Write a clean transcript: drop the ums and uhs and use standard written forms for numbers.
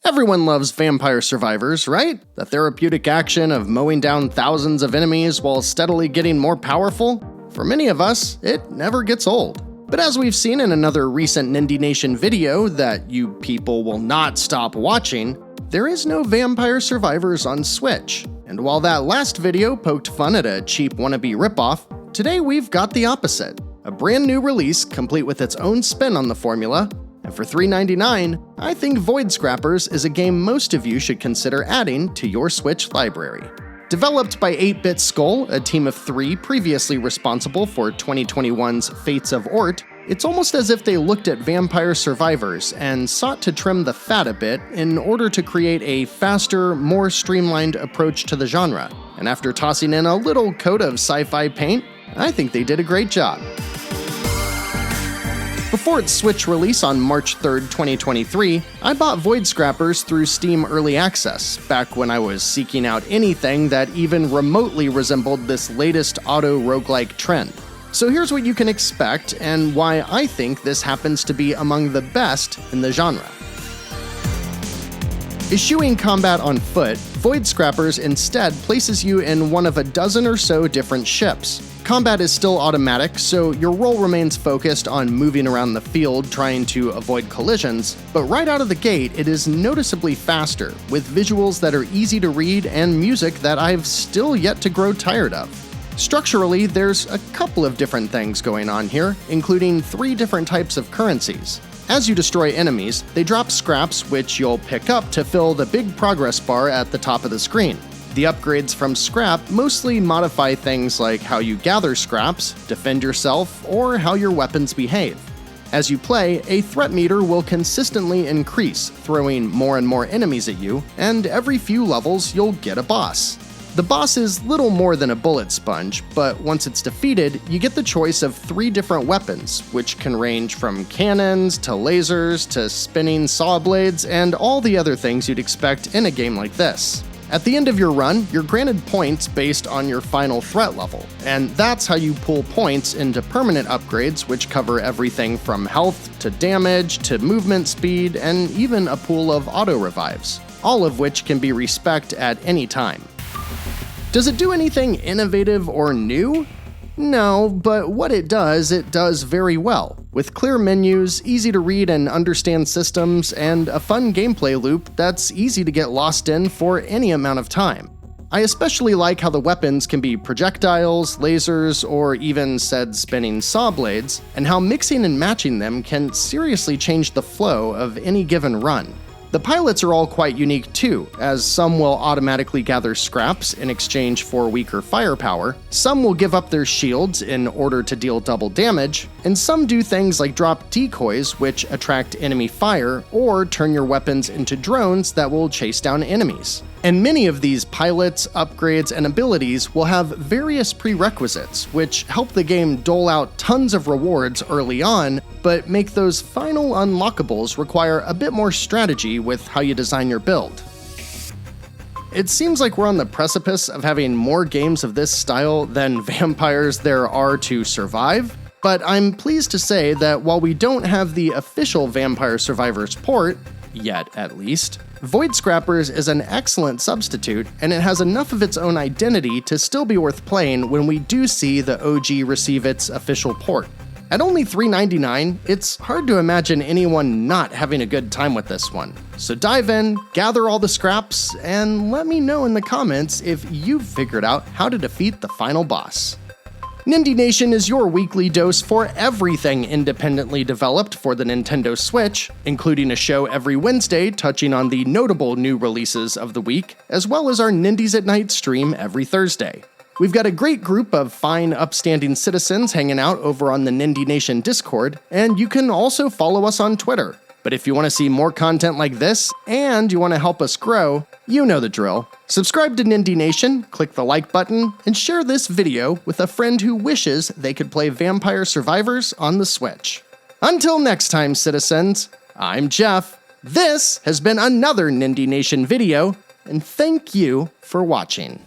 Everyone loves Vampire Survivors, right? The therapeutic action of mowing down thousands of enemies while steadily getting more powerful? For many of us, it never gets old. But as we've seen in another recent Nindie Nation video that you people will not stop watching, there is no Vampire Survivors on Switch. And while that last video poked fun at a cheap wannabe ripoff, today we've got the opposite. A brand new release complete with its own spin on the formula, and for $3.99, I think Void Scrappers is a game most of you should consider adding to your Switch library. Developed by 8-Bit Skull, a team of 3 previously responsible for 2021's Fates of Ort, it's almost as if they looked at Vampire Survivors and sought to trim the fat a bit in order to create a faster, more streamlined approach to the genre. And after tossing in a little coat of sci-fi paint, I think they did a great job. Before its Switch release on March 3rd, 2023, I bought Void Scrappers through Steam Early Access, back when I was seeking out anything that even remotely resembled this latest auto-roguelike trend. So here's what you can expect, and why I think this happens to be among the best in the genre. Eschewing combat on foot, Void Scrappers instead places you in one of a dozen or so different ships. Combat is still automatic, so your role remains focused on moving around the field trying to avoid collisions, but right out of the gate it is noticeably faster, with visuals that are easy to read and music that I've still yet to grow tired of. Structurally, there's a couple of different things going on here, including 3 different types of currencies. As you destroy enemies, they drop scraps which you'll pick up to fill the big progress bar at the top of the screen. The upgrades from scrap mostly modify things like how you gather scraps, defend yourself, or how your weapons behave. As you play, a threat meter will consistently increase, throwing more and more enemies at you, and every few levels you'll get a boss. The boss is little more than a bullet sponge, but once it's defeated, you get the choice of 3 different weapons, which can range from cannons to lasers to spinning saw blades and all the other things you'd expect in a game like this. At the end of your run, you're granted points based on your final threat level, and that's how you pull points into permanent upgrades which cover everything from health to damage to movement speed and even a pool of auto-revives, all of which can be respec'd at any time. Does it do anything innovative or new? No, but what it does very well, with clear menus, easy to read and understand systems, and a fun gameplay loop that's easy to get lost in for any amount of time. I especially like how the weapons can be projectiles, lasers, or even said spinning saw blades, and how mixing and matching them can seriously change the flow of any given run. The pilots are all quite unique too, as some will automatically gather scraps in exchange for weaker firepower, some will give up their shields in order to deal double damage, and some do things like drop decoys which attract enemy fire or turn your weapons into drones that will chase down enemies. And many of these pilots, upgrades, and abilities will have various prerequisites, which help the game dole out tons of rewards early on, but make those final unlockables require a bit more strategy with how you design your build. It seems like we're on the precipice of having more games of this style than vampires there are to survive, but I'm pleased to say that while we don't have the official Vampire Survivors port, yet at least, Void Scrappers is an excellent substitute, and it has enough of its own identity to still be worth playing when we do see the OG receive its official port. At only $3.99, it's hard to imagine anyone not having a good time with this one. So dive in, gather all the scraps, and let me know in the comments if you've figured out how to defeat the final boss. Nindie Nation is your weekly dose for everything independently developed for the Nintendo Switch, including a show every Wednesday touching on the notable new releases of the week, as well as our Nindies at Night stream every Thursday. We've got a great group of fine, upstanding citizens hanging out over on the Nindie Nation Discord, and you can also follow us on Twitter. But if you want to see more content like this, and you want to help us grow, you know the drill. Subscribe to Nindie Nation, click the like button, and share this video with a friend who wishes they could play Vampire Survivors on the Switch. Until next time, citizens, I'm Jeff. This has been another Nindie Nation video, and thank you for watching.